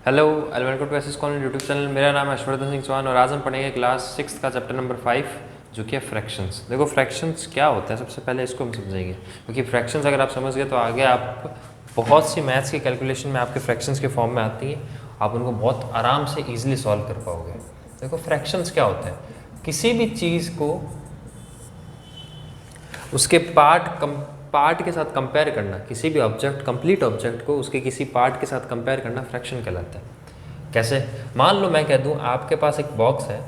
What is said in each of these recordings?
Hello welcome to SS college YouTube channel. मेरा नाम है हर्षवर्धन सिंह चौहान और आज हम पढ़ेंगे क्लास 6 का चैप्टर नंबर 5 जो कि है फ्रैक्शंस। देखो फ्रैक्शंस क्या होता है, सबसे पहले इसको हम समझेंगे क्योंकि फ्रैक्शंस अगर आप समझ गए तो आगे आप बहुत सी मैथ्स की कैलकुलेशन में आपके फ्रैक्शंस के फॉर्म में आती हैं, आप उनको बहुत आराम से ईजिली सॉल्व कर पाओगे। देखो फ्रैक्शंस क्या होता है, किसी भी चीज़ को उसके पार्ट के साथ कंपेयर करना, किसी भी ऑब्जेक्ट कंप्लीट ऑब्जेक्ट को उसके किसी पार्ट के साथ कंपेयर करना फ्रैक्शन कहलाता है। कैसे? मान लो मैं कह दूं आपके पास एक बॉक्स है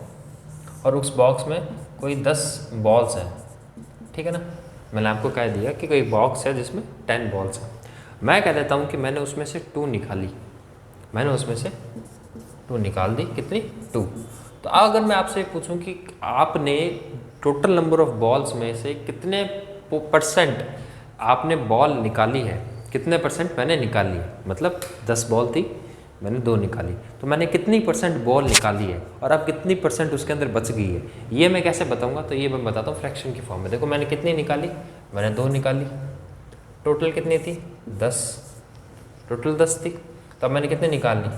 और उस बॉक्स में कोई 10 बॉल्स हैं, ठीक है ना। मैंने आपको कह दिया कि कोई बॉक्स है जिसमें 10 बॉल्स हैं। मैं कह देता हूँ कि मैंने उसमें से 2 निकाली, मैंने उसमें से 2 निकाल दी। कितनी? 2। तो अगर मैं आपसे पूछूं कि आपने टोटल नंबर ऑफ बॉल्स में से कितने परसेंट आपने बॉल निकाली है, कितने परसेंट मैंने निकाली है, मतलब 10 बॉल थी, मैंने 2 निकाली, तो मैंने कितनी परसेंट बॉल निकाली है और अब कितनी परसेंट उसके अंदर बच गई है, ये मैं कैसे बताऊंगा? तो ये मैं बताता हूँ फ्रैक्शन की फॉर्म में। देखो मैंने कितनी निकाली, मैंने 2 निकाली, टोटल कितनी थी? 10, टोटल 10 थी। तो अब मैंने कितने निकाल ली?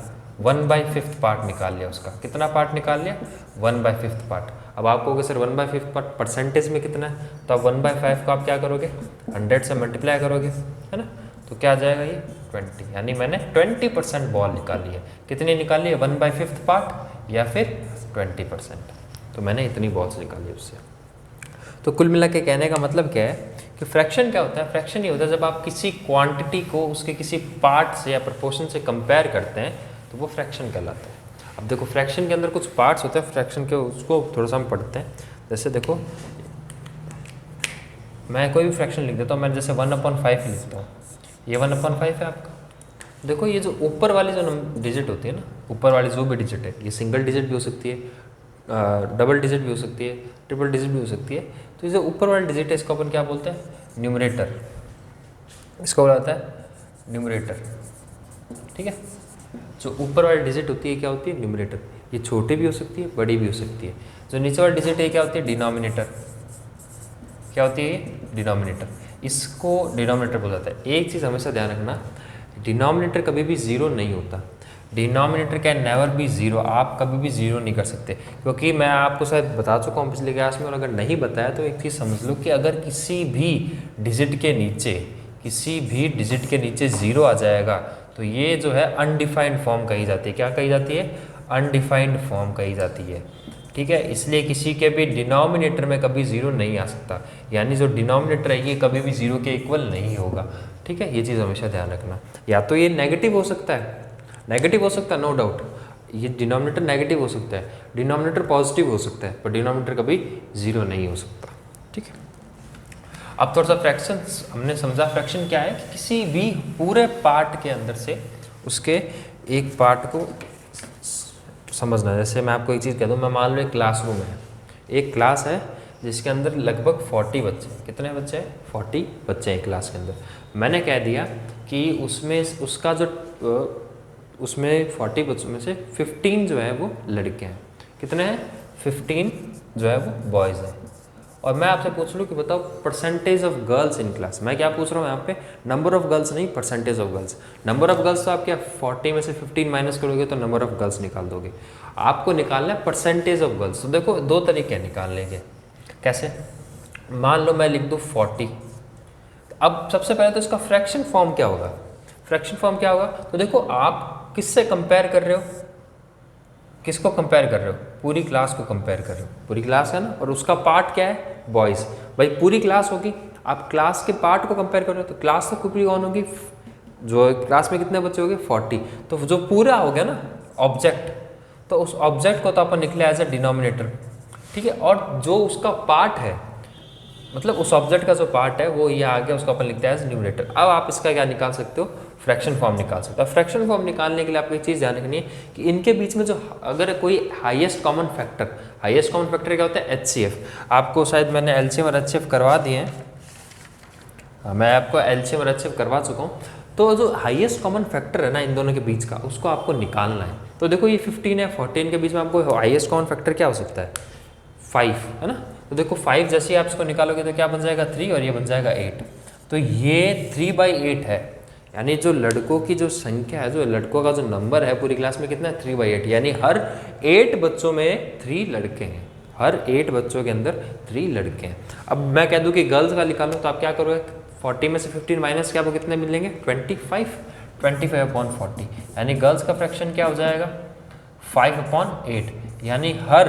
1/5 पार्ट निकाल लिया उसका। कितना पार्ट निकाल लिया? 1/5 पार्ट। अब आप कहोगे सर 1/5 पार्ट परसेंटेज में कितना है, तो आप 1/5 को आप क्या करोगे? 100 से मल्टीप्लाई करोगे, है ना। तो क्या आ जाएगा ये? 20, यानी मैंने 20% बॉल निकाली है। कितनी निकाली है? 1/5 पार्ट या फिर 20%। तो मैंने इतनी बॉल्स निकाली उससे। तो कुल मिला के कहने का मतलब क्या है कि फ्रैक्शन क्या होता है? फ्रैक्शन ये होता है जब आप किसी क्वांटिटी को उसके किसी पार्ट से या प्रोपोर्शन से कंपेयर करते हैं तो वो फ्रैक्शन कहलाता है। अब देखो फ्रैक्शन के अंदर कुछ पार्ट्स होते हैं फ्रैक्शन के, उसको थोड़ा सा हम पढ़ते हैं। जैसे देखो मैं कोई भी फ्रैक्शन लिख देता हूँ, मैं जैसे 1/5 लिखता हूँ, ये 1/5 है आपका। देखो ये जो ऊपर वाली जो डिजिट होती है ना, ऊपर वाली जो भी डिजिट है, ये सिंगल डिजिट भी हो सकती है, डबल डिजिट भी हो सकती है, ट्रिपल डिजिट भी हो सकती है। तो ये जो ऊपर वाली डिजिट है इसको अपन क्या बोलते हैं? न्यूमरेटर। इसको बोला जाता है न्यूमरेटर, ठीक है। जो ऊपर वाली डिजिट होती है क्या होती है? न्यूमरेटर। ये छोटी भी हो सकती है, बड़ी भी हो सकती है। जो नीचे वाली डिजिट है क्या होती है? डिनोमिनेटर। क्या होती है ये? डिनोमिनेटर। इसको डिनोमिनेटर बोला जाता है। एक चीज़ हमेशा ध्यान रखना, डिनोमिनेटर कभी भी ज़ीरो नहीं होता। Denominator can never be zero. आप कभी भी ज़ीरो नहीं कर सकते, क्योंकि मैं आपको शायद बता चुका हूँ पिछले क्लास में, और अगर नहीं बताया तो एक चीज़ समझ लो कि अगर किसी भी डिजिट के नीचे ज़ीरो आ जाएगा तो ये जो है अनडिफाइंड फॉर्म कही जाती है। क्या कही जाती है? अनडिफाइंड फॉर्म कही जाती है, ठीक है। इसलिए किसी के भी डिनोमिनेटर में कभी ज़ीरो नहीं आ सकता, यानी जो डिनोमिनेटर है ये कभी भी ज़ीरो के इक्वल नहीं होगा, ठीक है। ये चीज़ हमेशा ध्यान रखना। या तो ये नेगेटिव हो सकता है, नो डाउट, ये डिनोमिनेटर नेगेटिव हो सकता है, डिनोमिनेटर पॉजिटिव हो सकता है, पर डिनोमिनेटर कभी ज़ीरो नहीं हो सकता, ठीक है। अब थोड़ा सा फ्रैक्शन हमने समझा। फ्रैक्शन क्या है कि किसी भी पूरे पार्ट के अंदर से उसके एक पार्ट को समझना। जैसे मैं आपको एक चीज़ कह दूँ, मैं मान लो एक क्लासरूम है, एक क्लास है जिसके अंदर लगभग 40 बच्चे हैं। कितने बच्चे हैं? 40 बच्चे हैं क्लास के अंदर। मैंने कह दिया कि उसमें उसका जो उसमें 40 बच्चों में से 15 जो है वो लड़के हैं। कितने हैं? 15 जो है वो बॉयज़ हैं। और मैं आपसे पूछ लूँ कि बताओ percentage of girls in class. मैं क्या पूछ रहा हूँ यहाँ पे? नंबर ऑफ गर्ल्स नहीं, percentage of girls. Number of girls तो आप क्या 40 में से 15 माइनस करोगे तो नंबर ऑफ गर्ल्स निकाल दोगे। आपको निकालना है परसेंटेज ऑफ गर्ल्स। तो देखो 2 तरीके हैं निकालने के। कैसे? मान लो मैं लिख दूँ 40। अब सबसे पहले तो इसका फ्रैक्शन फॉर्म क्या होगा? फ्रैक्शन फॉर्म क्या होगा? तो देखो आप किससे कंपेयर कर रहे हो? किसको कंपेयर कर रहे हो? पूरी क्लास को कंपेयर कर रहे हो। पूरी क्लास है ना, और उसका पार्ट क्या है? बॉयज़। भाई पूरी क्लास होगी, आप क्लास के पार्ट को कंपेयर कर रहे हो तो क्लास तो पूरी कौन होगी? जो क्लास में कितने बच्चे हो गए? 40। तो जो पूरा हो गया ना ऑब्जेक्ट, तो उस ऑब्जेक्ट को तो अपन निकले एज ए डिनोमिनेटर, ठीक है। और जो उसका पार्ट है, मतलब उस ऑब्जेक्ट का जो पार्ट है वो ये आ गया, उसको अपन लिखते हैं एज न्यूमरेटर। अब आप इसका क्या निकाल सकते हो? फ्रैक्शन फॉर्म निकाल सकते हो। फ्रैक्शन फॉर्म निकालने के लिए आपको एक चीज़ ध्यान रखनी है कि इनके बीच में जो अगर कोई हाईएस्ट कॉमन फैक्टर क्या होता है? HCF। आपको शायद मैंने LCM और HCF करवा दिए हैं, मैं आपको LCM और HCF करवा चुका हूँ। तो जो हाईएस्ट कॉमन फैक्टर है ना इन दोनों के बीच का, उसको आपको निकालना है। तो देखो ये 15 है, 14 के बीच में आपको हाईएस्ट कॉमन फैक्टर क्या हो सकता है? 5, है ना। तो देखो 5 जैसे ही आप इसको निकालोगे तो क्या बन जाएगा? 3, और ये बन जाएगा 8। तो ये 3/8 है, यानी जो लड़कों की जो संख्या है, जो लड़कों का जो नंबर है पूरी क्लास में कितना है 3/8, यानी हर 8 बच्चों में 3 लड़के हैं, हर 8 बच्चों के अंदर 3 लड़के हैं। अब मैं कह दूं कि गर्ल्स का निकालो तो आप क्या करोगे, 40 में से 15 माइनस क्या, वो कितने मिलेंगे 25/40, यानी गर्ल्स का फ्रैक्शन क्या हो जाएगा 5/8, यानी हर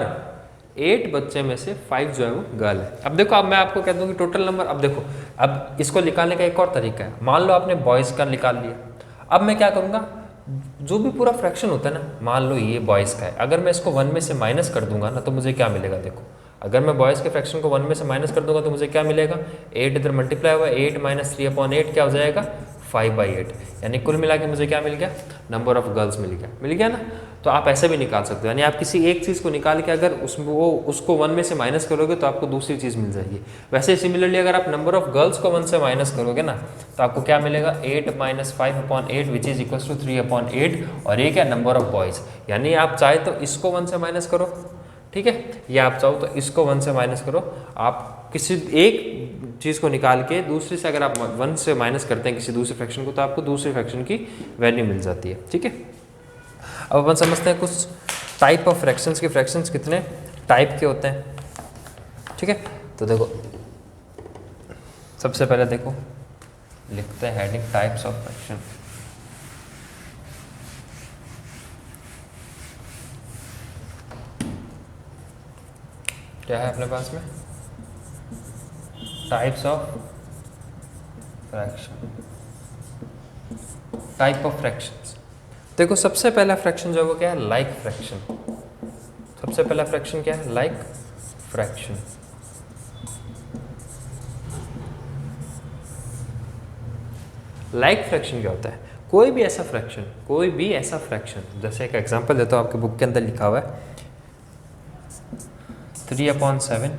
8 बच्चे में से 5 जो है वो गर्ल है। अब देखो, अब मैं आपको कह दूं कि टोटल नंबर, अब देखो, अब इसको निकालने का एक और तरीका है। मान लो आपने बॉयज़ का निकाल लिया, अब मैं क्या करूँगा, जो भी पूरा फ्रैक्शन होता है ना, मान लो ये बॉयज़ का है, अगर मैं इसको 1 में से माइनस कर दूंगा ना तो मुझे क्या मिलेगा, देखो अगर मैं बॉयज़ के फ्रैक्शन को 1 में से माइनस कर दूंगा तो मुझे क्या मिलेगा, 8 इधर मल्टीप्लाई हुआ, 8 - 3/8 क्या हो जाएगा 5/8, यानी कुल मिला के मुझे क्या मिल गया, नंबर ऑफ गर्ल्स मिल गया ना। तो आप ऐसे भी निकाल सकते हो, यानी आप किसी एक चीज़ को निकाल के अगर उसको 1 में से माइनस करोगे तो आपको दूसरी चीज़ मिल जाएगी। वैसे सिमिलरली अगर आप नंबर ऑफ गर्ल्स को 1 से माइनस करोगे ना तो आपको क्या मिलेगा, 8 - 5/8 विच इज इक्वल्स टू 3/8, और ये क्या नंबर ऑफ बॉयज़। यानी आप चाहे तो इसको 1 से माइनस करो, ठीक है, या आप चाहो तो इसको 1 से माइनस करो। आप किसी एक चीज़ को निकाल के दूसरी से अगर आप 1 से माइनस करते हैं किसी दूसरे फ्रैक्शन को तो आपको दूसरे फ्रैक्शन की वैल्यू मिल जाती है, ठीक है। अब अपन समझते हैं कुछ टाइप ऑफ फ्रैक्शंस के, फ्रैक्शंस कितने टाइप के होते हैं, ठीक है। तो देखो सबसे पहले देखो लिखते हैं हेडिंग टाइप्स ऑफ फ्रैक्शन। क्या है अपने पास में, types of fraction, type of fractions. देखो सबसे पहला फ्रैक्शन जो है वो क्या है, लाइक फ्रैक्शन। सबसे पहला फ्रैक्शन क्या है, लाइक फ्रैक्शन। लाइक फ्रैक्शन क्या होता है, कोई भी ऐसा फ्रैक्शन, जैसे एक एग्जांपल देता हूँ, आपके बुक के अंदर लिखा हुआ है 3/7,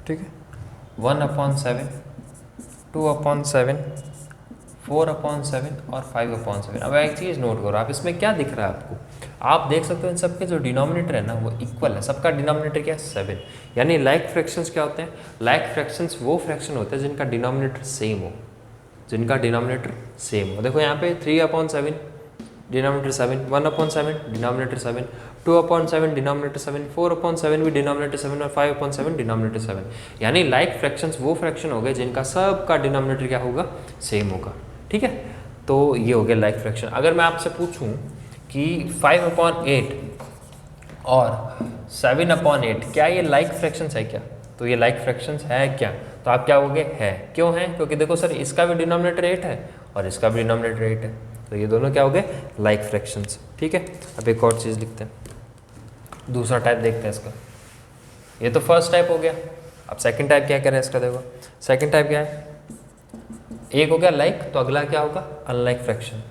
ठीक है, 1/7, 2/7, 4/7 और 5/7। अब एक चीज़ नोट करो, आप इसमें क्या दिख रहा है आपको, आप देख सकते हो इन सबके जो डिनोमिनेटर है ना वो इक्वल है, सबका डिनोमिनेटर क्या है 7। यानी लाइक फ्रैक्शंस क्या होते हैं, लाइक फ्रैक्शंस वो फ्रैक्शन होते हैं जिनका डिनोमिनेटर सेम हो, देखो यहाँ पे 3/7 डिनोमिनेटर 7, 1/7 डिनोमिनेटर 7, 2/7 डिनोमिनेटर 7, 4/7 भी डिनोमिनेटर 7 और 5/7 डिनोमिनेटर 7। यानी लाइक फ्रैक्शंस वो फ्रैक्शन हो गए जिनका सबका डिनोमिनेटर क्या होगा, सेम होगा, ठीक है। तो ये हो गया लाइक फ्रैक्शन। अगर मैं आपसे पूछूं कि 5/8 और 7/8 क्या ये लाइक फ्रैक्शंस है क्या, तो ये लाइक फ्रैक्शंस है क्या, तो आप क्या होगे, है। क्यों है, क्योंकि देखो सर इसका भी डिनोमिनेटर 8 है और इसका भी डिनोमिनेटर 8 है, तो ये दोनों क्या हो गए, लाइक फ्रैक्शंस, ठीक है। अब एक और चीज़ लिखते हैं, दूसरा टाइप देखते हैं इसका। ये तो फर्स्ट टाइप हो गया, अब सेकंड टाइप क्या करें इसका, देखो सेकंड टाइप क्या है, एक हो गया लाइक, तो अगला क्या होगा, अनलाइक फ्रैक्शन।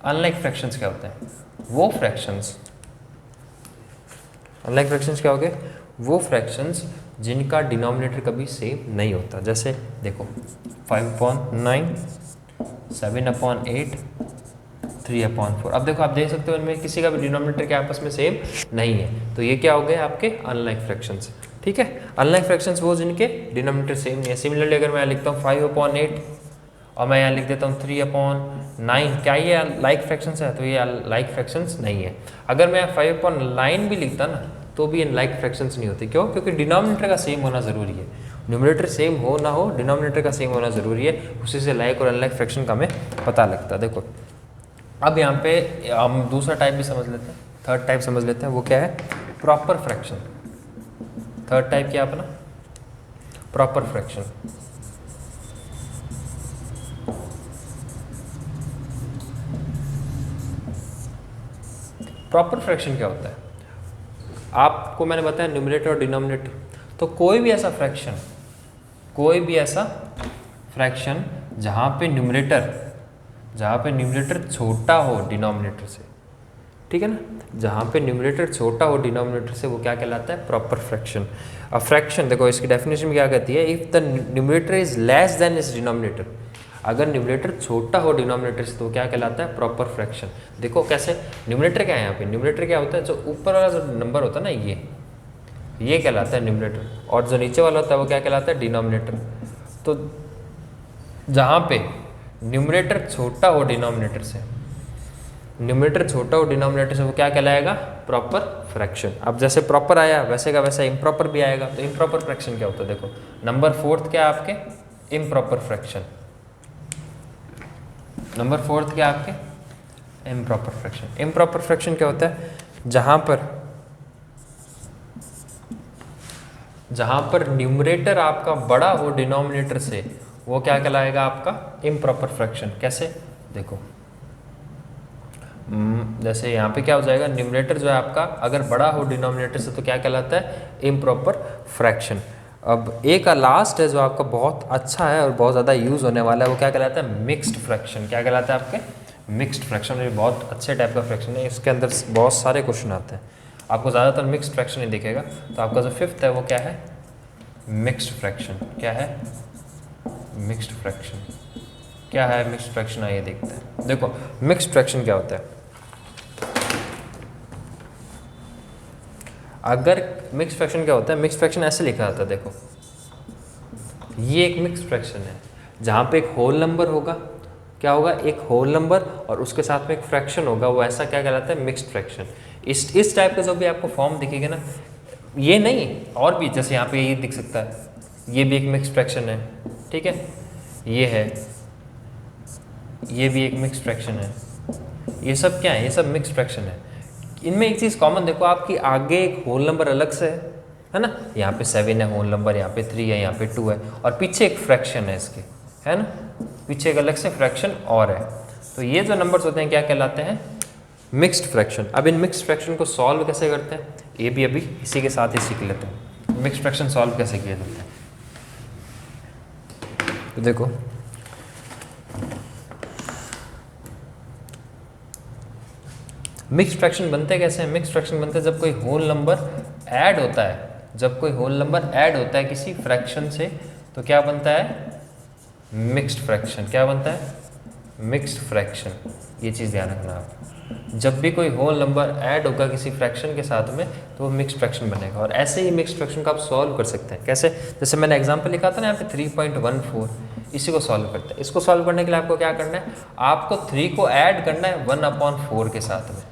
अनलाइक फ्रैक्शंस क्या होता है, वो फ्रैक्शंस, अनलाइक फ्रैक्शंस क्या हो गए, वो फ्रैक्शंस जिनका डिनोमिनेटर कभी सेम नहीं होता। जैसे देखो 5/9, 7/8, 3/4। अब देखो आप देख सकते हो इनमें किसी का भी डिनोमिनेटर के आपस में सेम नहीं है, तो ये क्या हो गए आपके अनलाइक फ्रैक्शंस, ठीक है। अनलाइक फ्रैक्शंस वो जिनके डिनोमिनेटर सेम नहीं है। सिमिलरली अगर मैं लिखता हूँ 5/8 और मैं यहाँ लिख देता हूँ 3/9, क्या ये लाइक फ्रैक्शंस है, तो ये लाइक फ्रैक्शंस नहीं है। अगर मैं 5/9 भी लिखता ना तो भी लाइक फ्रैक्शंस नहीं होते, क्यों, क्योंकि डिनोमिनेटर का सेम होना ज़रूरी है। न्यूमरेटर सेम हो ना हो, डिनोमिनेटर का सेम होना ज़रूरी है, उसी से लाइक और अनलाइक फ्रैक्शन का हमें पता लगता है। देखो अब यहाँ पे हम दूसरा टाइप भी समझ लेते हैं, थर्ड टाइप समझ लेते हैं, वो क्या है, प्रॉपर फ्रैक्शन। थर्ड टाइप क्या अपना, प्रॉपर फ्रैक्शन। प्रॉपर फ्रैक्शन क्या होता है, आपको मैंने बताया न्यूमरेटर और डिनोमिनेटर, तो कोई भी ऐसा फ्रैक्शन जहाँ पे न्यूमरेटर छोटा हो डिनोमिनेटर से, ठीक है ना, जहाँ पे न्यूमरेटर छोटा हो डिनोमिनेटर से, वो क्या कहलाता है, प्रॉपर फ्रैक्शन। अब फ्रैक्शन देखो इसकी डेफिनेशन में क्या कहती है, if the numerator is less than is denominator, अगर न्यूमरेटर छोटा हो डिनोमिनेटर से तो क्या कहलाता है, प्रॉपर फ्रैक्शन। देखो कैसे, न्यूमरेटर क्या है यहाँ पे, न्यूमरेटर क्या होता है, जो ऊपर वाला जो नंबर होता है ना ये कहलाता है न्यूमरेटर, और जो नीचे वाला होता है वो क्या कहलाता है, डिनोमिनेटर। तो जहाँ पे न्यूमरेटर छोटा हो डिनोमिनेटर से, न्यूमरेटर छोटा हो डिनोमिनेटर से, वो क्या कहलाएगा? Proper fraction. अब जैसे प्रॉपर आया वैसे का वैसा इम्प्रॉपर भी आएगा। तो इम्प्रॉपर फ्रैक्शन क्या होता है? देखो नंबर फोर्थ क्या है आपके? Improper fraction. नंबर फोर्थ क्या आपके? Improper fraction. इम्प्रॉपर फ्रैक्शन क्या होता है? जहां पर न्यूमरेटर आपका बड़ा हो डिनोमिनेटर से, वो क्या कहलाएगा आपका? Improper fraction. कैसे? देखो जैसे यहाँ पे क्या हो जाएगा, न्यूमरेटर जो है आपका अगर बड़ा हो डिनोमिनेटर से तो क्या कहलाता है? Improper fraction. अब एक लास्ट है जो आपका बहुत अच्छा है और बहुत ज़्यादा यूज़ होने वाला है, वो क्या कहलाता है? Mixed fraction. क्या कहलाता है आपके? Mixed fraction. ये बहुत अच्छे टाइप का फ्रैक्शन है, इसके अंदर बहुत सारे क्वेश्चन आते हैं। आपको ज़्यादातर मिक्स्ड फ्रैक्शन ही दिखेगा। तो आपका जो फिफ्थ है वो क्या है? Mixed fraction. क्या है? Mixed fraction. क्या है मिक्स्ड फ्रैक्शन? आइए देखते हैं। देखो मिक्स्ड फ्रैक्शन क्या होता है? अगर मिक्स्ड फ्रैक्शन क्या होता है? मिक्स्ड फ्रैक्शन ऐसे लिखा जाता है, देखो ये एक मिक्स्ड फ्रैक्शन है जहाँ पे एक होल नंबर होगा। क्या होगा? एक होल नंबर और उसके साथ में एक फ्रैक्शन होगा, वो ऐसा क्या कहलाता है? Mixed fraction. इस टाइप का जो भी आपको फॉर्म दिखेगा ना, ये नहीं और भी, जैसे यहाँ पे ये दिख सकता है, ये भी एक मिक्स्ड फ्रैक्शन है, ठीक है, ये है, ये भी एक मिक्स्ड फ्रैक्शन है। ये सब क्या है? ये सब मिक्स्ड फ्रैक्शन है। इनमें एक चीज़ कॉमन देखो, आपकी आगे एक होल नंबर अलग से है ना, यहाँ पे 7 है होल नंबर, यहाँ पे 3 है, यहाँ पे 2 है, और पीछे एक फ्रैक्शन है इसके, है ना, पीछे एक अलग से फ्रैक्शन और है। तो ये जो नंबर्स होते हैं क्या कहलाते हैं? Mixed fraction. अब इन मिक्स्ड फ्रैक्शन को सॉल्व कैसे करते हैं, ये भी अभी इसी के साथ ही सीख लेते हैं। मिक्स्ड फ्रैक्शन सॉल्व कैसे किया जाता है? तो देखो मिक्स्ड फ्रैक्शन बनते कैसे हैं? मिक्स्ड फ्रैक्शन बनते हैं जब कोई होल नंबर ऐड होता है, जब कोई होल नंबर ऐड होता है किसी फ्रैक्शन से, तो क्या बनता है? Mixed fraction. क्या बनता है? Mixed fraction. ये चीज़ ध्यान रखना आप, जब भी कोई होल नंबर ऐड होगा किसी फ्रैक्शन के साथ में तो वो मिक्स्ड फ्रैक्शन बनेगा। और ऐसे ही मिक्स्ड फ्रैक्शन को आप सॉल्व कर सकते हैं। कैसे? जैसे मैंने एग्जांपल लिखा था ना यहाँ पे 3.14, इसी को सॉल्व करते हैं। इसको सॉल्व करने के लिए आपको क्या करना है? आपको 3 को ऐड करना है 1/4 के साथ में।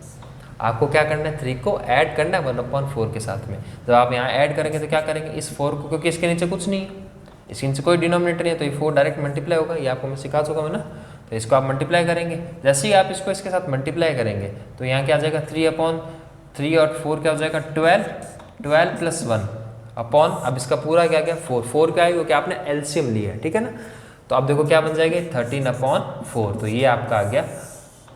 आपको क्या करना है? 3 को ऐड करना है 1/4 के साथ में। जब आप यहाँ ऐड करेंगे तो क्या करेंगे? इस 4 को, क्योंकि इसके नीचे कुछ नहीं है, इसके नीचे कोई डिनोमिनेटर नहीं है, तो ये 4 डायरेक्ट मल्टीप्लाई होगा। ये आपको मैं सिखा चुका हूँ ना। तो इसको आप मल्टीप्लाई करेंगे, जैसे ही आप इसको इसके साथ मल्टीप्लाई करेंगे तो यहाँ क्या आ जाएगा? 3/3 और 4 क्या हो जाएगा? 12 + 1 अपॉन, अब इसका पूरा क्या गया? 4 क्या है? क्योंकि आपने एलसीएम लिया है, ठीक है ना। तो अब देखो क्या बन जाएगा? 13/4। तो ये आपका आ गया,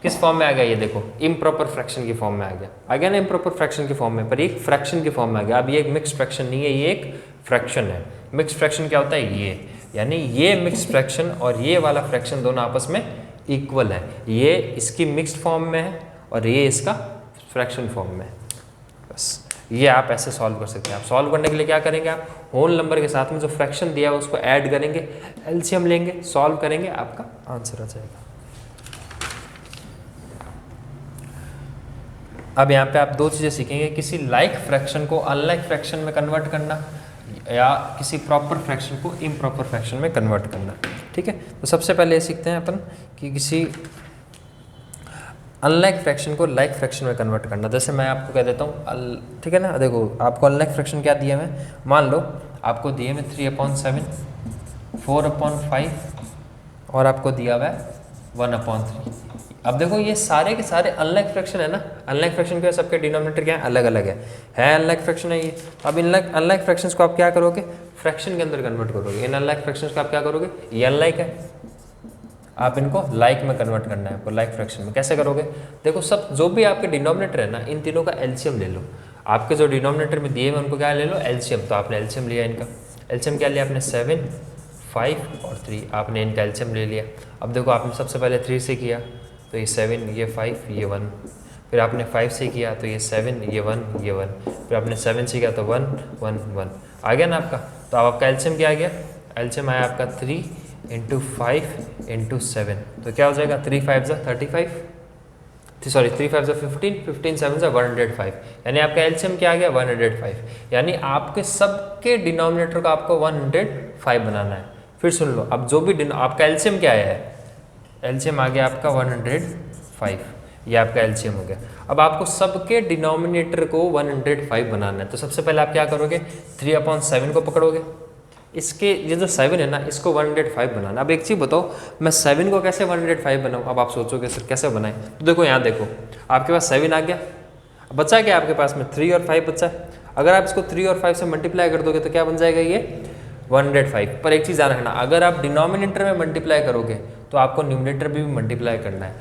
किस फॉर्म में आ गया? ये देखो इम्प्रॉपर फ्रैक्शन की फॉर्म में आ गया ना, इम्प्रॉपर फ्रैक्शन की फॉर्म में, पर एक फ्रैक्शन की फॉर्म में आ गया। अब ये एक मिक्स्ड फ्रैक्शन नहीं है, ये एक फ्रैक्शन है। मिक्स्ड फ्रैक्शन क्या होता है? ये, यानी ये मिक्स्ड फ्रैक्शन और ये वाला फ्रैक्शन दोनों आपस में इक्वल है। ये इसकी मिक्स्ड फॉर्म में है और ये इसका फ्रैक्शन फॉर्म में है। बस ये आप ऐसे सॉल्व कर सकते हैं। आप सॉल्व करने के लिए क्या करेंगे? आप होल नंबर के साथ में जो फ्रैक्शन दिया है उसको ऐड करेंगे, एलसीएम लेंगे, सॉल्व करेंगे, आपका आंसर आ जाएगा। अब यहाँ पे आप दो चीज़ें सीखेंगे, किसी लाइक फ्रैक्शन को अनलाइक फ्रैक्शन में कन्वर्ट करना, या किसी प्रॉपर फ्रैक्शन को इम्प्रॉपर फ्रैक्शन में कन्वर्ट करना, ठीक है। तो सबसे पहले ये सीखते हैं अपन कि किसी अनलाइक फ्रैक्शन को लाइक फ्रैक्शन में कन्वर्ट करना। जैसे मैं आपको कह देता हूँ, ठीक है ना, देखो आपको अनलाइक फ्रैक्शन क्या दिया मैं, मान लो आपको दिए में 3/7, 4/5 और आपको दिया हुआ है 1/3। अब देखो ये सारे के सारे अनलाइक फ्रैक्शन है ना, अनलाइक फ्रैक्शन के सबके डिनोमिनेटर क्या है? अलग अलग है अनलाइक फ्रैक्शन है ये। अब इन अनलाइक फ्रैक्शंस को आप क्या करोगे? फ्रैक्शन के अंदर कन्वर्ट करोगे। इन अनलाइक फ्रैक्शंस को आप क्या करोगे? ये अनलाइक है, आप इनको लाइक में कन्वर्ट करना है आपको, लाइक फ्रैक्शन में। कैसे करोगे? देखो सब जो भी आपके डिनोमिनेटर है ना, इन तीनों का एलसीएम ले लो। आपके जो डिनोमिनेटर में दिए हुए उनको क्या ले लो? एलसीएम। तो आपने एलसीएम लिया इनका, एलसीएम क्या लिया आपने? 7, 5 और 3, आपने इनका एलसीएम ले लिया। अब देखो आपने सबसे पहले 3 से किया तो ये 7, ये 5, ये 1, फिर आपने 5 से किया तो ये 7, ये 1, ये 1, फिर आपने 7 से किया तो 1, 1, 1 आ गया ना आपका। तो अब आपका एलसीएम क्या आ गया? एलसीएम आया आपका 3 × 5 × 7, तो क्या हो जाएगा? 3 5 35, सॉरी 3 5 15, 15 7 105, यानी आपका एलसीएम क्या आ गया? 105। यानी आपके सबके डिनोमिनेटर को आपको 105 बनाना है। फिर सुन लो, अब जो भी आपका एलसीएम क्या आया है, एलसीएम आ गया आपका 105, ये आपका एलसीएम हो गया। अब आपको सबके डिनोमिनेटर को 105 बनाना है, तो सबसे पहले आप क्या करोगे, 3/7 को पकड़ोगे, इसके ये जो 7 है ना, इसको 105 बनाना। अब एक चीज़ बताओ, मैं 7 को कैसे 105 बनाऊँ? अब आप सोचोगे सर कैसे बनाएं, तो देखो यहाँ देखो, आपके पास 7 आ गया, बचा क्या आपके पास में 3 और 5 बचा। अगर आप इसको 3 और 5 से मल्टीप्लाई कर दोगे तो क्या बन जाएगा ये 105। पर एक चीज़ ध्यान रखना, अगर आप डिनोमिनेटर में मल्टीप्लाई करोगे तो आपको न्यूमरेटर में भी मल्टीप्लाई करना है।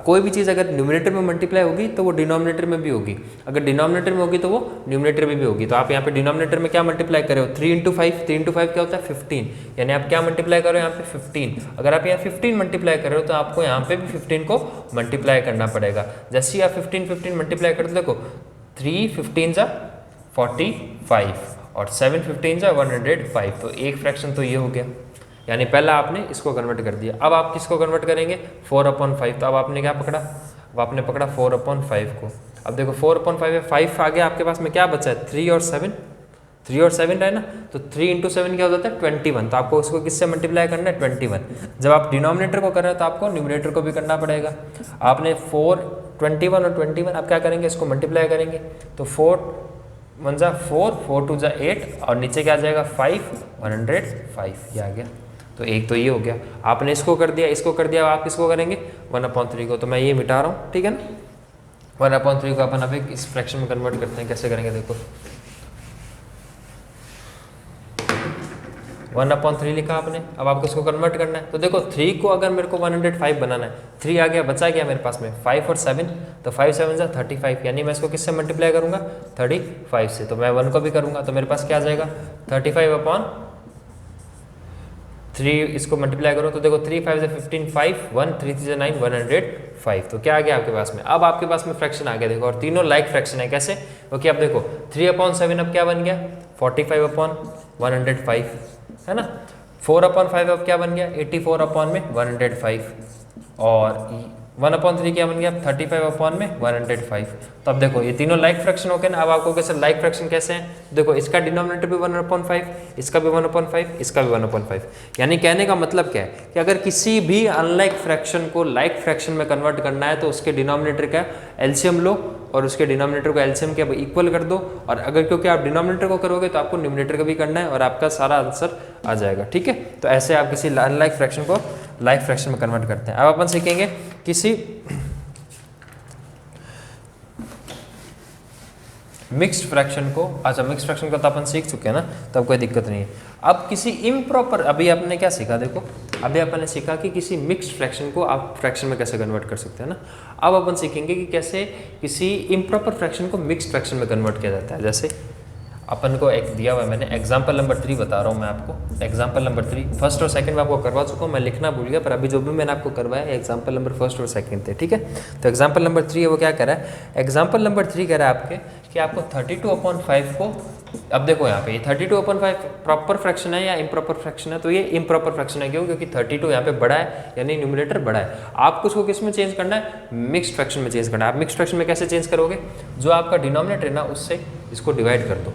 कोई भी चीज़ अगर न्यूमरेटर में मल्टीप्लाई होगी तो वो डिनोमिनेटर में भी होगी, अगर डिनोमिनेटर में होगी तो वो न्यूमरेटर में भी होगी। तो आप यहाँ पे डिनोमिनेटर में क्या मल्टीप्लाई कर रहे हो, 3 × 5, 3 × 5 क्या होता है 15, यानी आप क्या मल्टीप्लाई कर रहे हो यहाँ पे 15। अगर आप यहाँ 15 मल्टीप्लाई कर रहे हो तो आपको यहाँ पे भी 15 को मल्टीप्लाई करना पड़ेगा। जैसे ही आप 15 मल्टीप्लाई करते हो, देखो 3 15 × 45 और 7 15 × 105, तो एक फ्रैक्शन तो ये हो गया, यानी पहला आपने इसको कन्वर्ट कर दिया। अब आप किसको कन्वर्ट करेंगे 4/5, तो अब आपने क्या पकड़ा, अब आपने पकड़ा 4/5 को। अब देखो 4/5 है, 5 आ गया आपके पास में, क्या बचा है 3 और 7, 3 और 7 है ना, तो 3 × 7 क्या हो जाता है 21। तो आपको उसको किससे मल्टीप्लाई करना है 21। जब आप डिनोमिनेटर को कर रहे हो तो आपको न्यूमरेटर को भी करना पड़ेगा। आपने 4 21 और 21 आप क्या करेंगे, इसको मल्टीप्लाई करेंगे, तो 4 1 × 4, 4 2 × 8 और नीचे क्या आ जाएगा 5, 105 ये आ गया। तो एक तो ये हो गया, आपने इसको कर दिया, इसको कर दिया, आप किसको करेंगे 1/3 को। तो मैं ये मिटा रहा हूँ, ठीक है ना, 1/3 को अपन अब एक इस फ्रैक्शन में कन्वर्ट करते हैं। कैसे करेंगे देखो, 1/3 लिखा आपने, अब आपको इसको कन्वर्ट करना है। तो देखो 3 को अगर मेरे को 105 बनाना है, 3 आ गया, बचा गया मेरे पास में 5 और 7, तो 5 7 × 35, यानी मैं इसको किससे मल्टीप्लाई करूंगा 35 से। तो मैं 1 को भी करूंगा, तो मेरे पास क्या आ जाएगा 35/3, इसको मल्टीप्लाई करो तो देखो 3 5 15, 5 1 3 3 9, 105। तो क्या आ गया आपके पास में, अब आपके पास में फ्रैक्शन आ गया देखो, और तीनों लाइक फ्रैक्शन है। कैसे, क्योंकि अब देखो 3/7 अब क्या बन गया 45/105, है ना, 4/5 अब क्या बन गया 84/105, और 1/3 क्या बन गया 35/105। तो अब देखो ये तीनों लाइक फ्रैक्शन हो गए ना। अब आपको कैसे लाइक फ्रैक्शन कैसे हैं, देखो इसका डिनोमिनेटर भी 1/5, इसका भी 1/5, इसका भी 1/5। यानी कहने का मतलब क्या है कि अगर किसी भी अनलाइक फ्रैक्शन को लाइक फ्रैक्शन में कन्वर्ट करना है तो उसके डिनोमिनेटर का एलसीएम लो और उसके डिनोमिनेटर को एलसीएम के इक्वल कर दो, और अगर क्योंकि आप डिनोमिनेटर को करोगे तो आपको न्यूमरेटर का भी करना है और आपका सारा आंसर आ जाएगा, ठीक है। तो ऐसे आप किसी अनलाइक फ्रैक्शन को लाइक फ्रैक्शन में कन्वर्ट करते हैं। अब अपन सीखेंगे किसी मिक्स्ड फ्रैक्शन को। अच्छा, मिक्स्ड फ्रैक्शन को तो अपन सीख चुके हैं ना, तब कोई दिक्कत नहीं है। अब किसी इम्प्रॉपर, अभी आपने क्या सीखा देखो, अभी अपन ने सीखा कि किसी मिक्स्ड फ्रैक्शन को आप फ्रैक्शन में कैसे कन्वर्ट कर सकते हैं ना। अब अपन सीखेंगे कि कैसे किसी इम्प्रॉपर फ्रैक्शन को मिक्स्ड फ्रैक्शन में कन्वर्ट किया जाता है। जैसे अपन को एक दिया हुआ है, मैंने एग्जाम्पल नंबर 3 बता रहा हूँ मैं आपको। एग्जाम्पल नंबर 3 फर्स्ट और सेकंड में आपको करवा चुका हूँ, मैं लिखना भूल गया, पर अभी जो भी मैंने आपको करवाया एग्जाम्पल नंबर फर्स्ट और सेकंड थे, ठीक है। तो एग्जाम्पल नंबर 3 है वो क्या कह रहा है, एग्जाम्पल नंबर 3 कह रहा है आपके कि आपको 32/5 को, अब देखो यहाँ पे ये 32/5 प्रॉपर फ्रैक्शन है या इम्प्रॉपर फ्रैक्शन है, तो ये इम्प्रॉपर फ्रैक्शन है। क्यों, क्योंकि 32 यहाँ पे बड़ा है, यानी न्यूमरेटर बड़ा है। आपको उसको किस में चेंज करना है, मिक्स्ड फ्रैक्शन में चेंज करना है। आप मिक्स्ड फ्रैक्शन में कैसे चेंज करोगे, जो आपका डिनोमिनेटर है ना उससे इसको डिवाइड कर दो।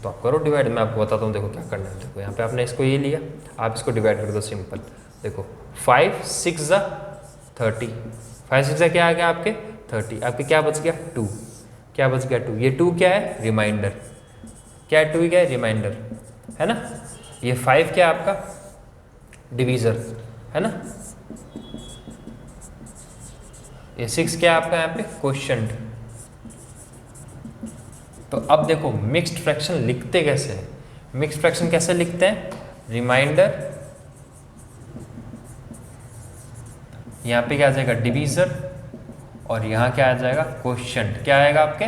तो आप करो डिवाइड, मैं आपको बताता हूँ देखो क्या करना है। देखो यहाँ पे आपने इसको ये लिया, आप इसको डिवाइड कर दो सिंपल। देखो 5 6 × 30, 5 6 क्या आ गया आपके 30, आपके क्या बच गया 2, क्या बच गया 2। ये 2 क्या है रिमाइंडर, क्या है 2 क्या है रिमाइंडर, है ना। ये 5 क्या है आपका डिवीजर, है ना। ये 6 क्या है आपका यहाँ पे क्वोशिएंट। तो अब देखो मिक्स्ड फ्रैक्शन लिखते कैसे हैं, मिक्स्ड फ्रैक्शन कैसे लिखते हैं, रिमाइंडर, यहाँ पे क्या आ जाएगा डिवीजर, और यहाँ क्या आ जाएगा क्वोशिएंट। क्या आएगा आपके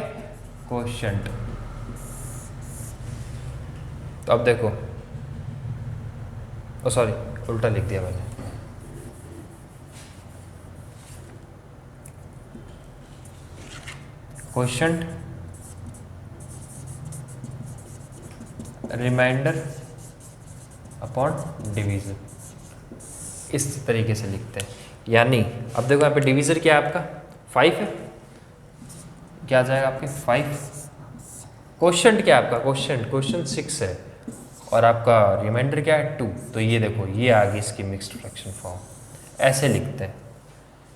क्वोशिएंट। तो अब देखो, ओ सॉरी उल्टा लिख दिया मैंने, क्वोशिएंट रिमाइंडर अपॉन डिवीजर, इस तरीके से लिखते हैं। यानी अब देखो यहाँ पे डिवीजर क्या है आपका 5 है, क्या आ जाएगा आपके 5, क्वोशिएंट क्या है आपका क्वोशिएंट 6 है, और आपका रिमाइंडर क्या है 2, तो ये देखो ये आ गई इसकी मिक्स्ड फ्रैक्शन फॉर्म। ऐसे लिखते हैं,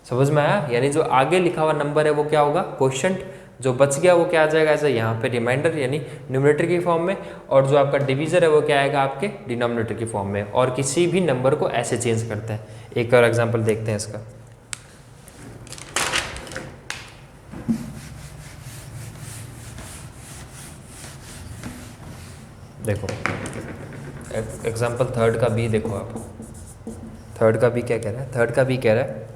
समझ में आया? यानी जो आगे लिखा हुआ नंबर है वो क्या होगा, क्वोशिएंट, जो बच गया वो क्या आ जाएगा ऐसे यहाँ पे रिमाइंडर यानी न्यूमरेटर की फॉर्म में, और जो आपका डिवीजर है वो क्या आएगा आपके डिनोमिनेटर की फॉर्म में। और किसी भी नंबर को ऐसे चेंज करते हैं। एक और एग्जांपल देखते हैं इसका। देखो एग्जांपल थर्ड का बी देखो आप, थर्ड का बी क्या कह रहा है, थर्ड का बी कह रहा है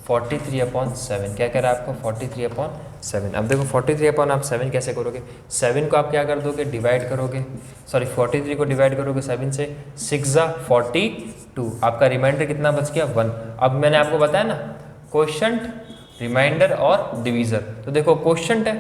43/7। क्या कह रहा है आपको 43/7। अब देखो 43/7 कैसे करोगे, 7 को आप क्या कर दोगे डिवाइड करोगे, सॉरी 43 को डिवाइड करोगे 7 से, 6 × 42, आपका रिमाइंडर कितना बच गया 1। अब मैंने आपको बताया ना क्वोशिएंट, रिमाइंडर और डिवीजर, तो देखो क्वोशिएंट है,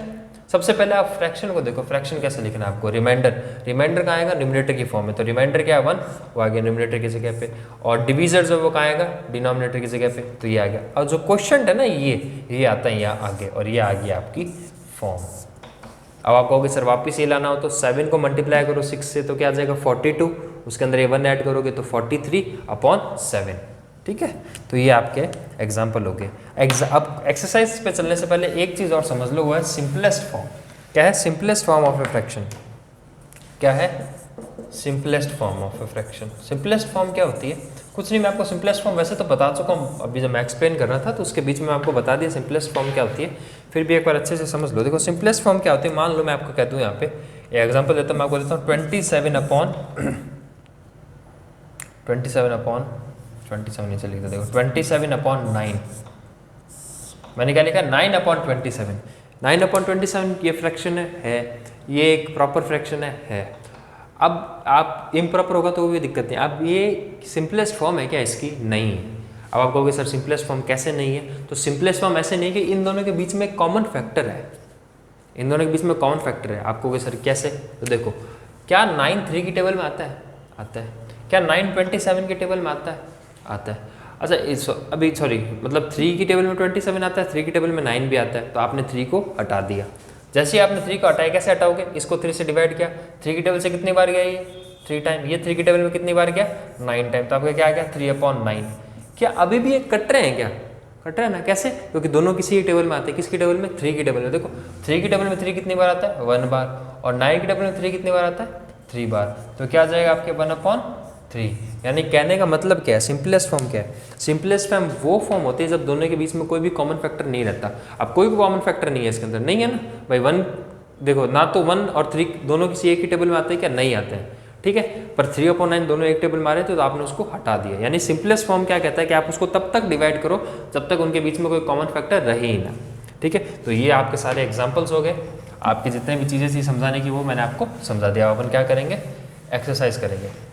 सबसे पहले आप फ्रैक्शन को देखो, फ्रैक्शन कैसे लिखना है आपको, रिमाइंडर, रिमाइंडर कहाँ आएगा न्यूमरेटर की फॉर्म में, तो रिमाइंडर क्या है 1, वो आ गया न्यूमरेटर की जगह पे, और डिवीजर जो वो कहाँ आएगा डिनोमिनेटर की जगह पे, तो ये आ गया। और जो क्वोशिएंट है ना ये आता है यहाँ आगे, और ये आ गया आपकी फॉर्म। अब आप कहोगे सर वापस ये लाना हो, तो 7 को मल्टीप्लाई करो 6 से, तो क्या आ जाएगा 42, उसके अंदर ये 1 ऐड करोगे तो 43/7। ठीक है, तो ये आपके एग्जाम्पल हो गए। अब एक्सरसाइज पे चलने से पहले एक चीज़ और समझ लो, वो है सिंपलेस्ट फॉर्म। क्या है simplest form of a fraction, क्या है simplest form of a fraction. Simplest form क्या होती है, कुछ नहीं, मैं आपको सिंपलेस्ट फॉर्म वैसे तो बता चुका हूँ, अभी जब मैं एक्सप्लेन कर रहा था तो उसके बीच में आपको बता दिया सिंपलेस्ट फॉर्म क्या होती है, फिर भी एक बार अच्छे से समझ लो। देखो सिंपलेस्ट फॉर्म क्या होती है, मान लो मैं आपको कह दूँ यहाँ पे एग्जाम्पल देता हूँ, मैं आपको देता हूँ 27 नीचे लिख दो, देखो 27/9, मैंने क्या लिखा 9/27। 9/27 ये फ्रैक्शन है, ये एक प्रॉपर फ्रैक्शन है। अब आप इम्प्रॉपर होगा तो भी दिक्कत नहीं। अब ये सिंपलेस्ट फॉर्म है क्या, इसकी नहीं है। अब आप कहोगे सर सिंपलेस्ट फॉर्म कैसे नहीं है, तो सिंपलेस्ट फॉर्म ऐसे नहीं कि इन दोनों के बीच में कॉमन फैक्टर है, इन दोनों के बीच में कॉमन फैक्टर है। आप कहोगे सर कैसे, तो देखो क्या 9 3 की टेबल में आता है, आता है, क्या 9 27 की टेबल में आता है, आता है। अच्छा अभी सॉरी मतलब 3 की टेबल में 27 आता है, 3 की टेबल में 9 भी आता है, तो आपने 3 को हटा दिया। जैसे ही आपने 3 को हटाया, कैसे हटाओगे, इसको 3 से डिवाइड किया, 3 की टेबल से कितनी बार गया ये 3 टाइम, ये 3 की टेबल में कितनी बार गया 9 टाइम, तो आपका क्या आ गया 3/9। क्या अभी भी ये कट रहे हैं, क्या कट रहे हैं ना, कैसे, क्योंकि दोनों किसी ही टेबल में आते हैं। किसकी टेबल में, 3 की टेबल में। देखो 3 की टेबल में 3 कितनी बार आता है 1 बार, और 9 की टेबल में 3 कितनी बार आता है 3 बार, तो क्या आ जाएगा आपके 1/3। यानी कहने का मतलब क्या है, सिंपलेस्ट फॉर्म क्या है, सिंपलेस्ट फॉर्म वो फॉर्म होती है जब दोनों के बीच में कोई भी कॉमन फैक्टर नहीं रहता। अब कोई भी कॉमन फैक्टर नहीं है इसके अंदर, नहीं है ना भाई 1, देखो ना तो 1 और 3 दोनों किसी एक ही टेबल में आते हैं क्या, नहीं आते हैं, ठीक है, पर 3/9 दोनों एक टेबल में आ रहे थे तो आपने उसको हटा दिया। यानी सिंपलेस्ट फॉर्म क्या कहता है कि आप उसको तब तक डिवाइड करो जब तक उनके बीच में कोई कॉमन फैक्टर रहे ही ना। ठीक है, तो ये आपके सारे एग्जाम्पल्स हो गए, आपकी जितने भी चीज़ें थी समझाने की वो मैंने आपको समझा दिया। अपन क्या करेंगे, एक्सरसाइज करेंगे।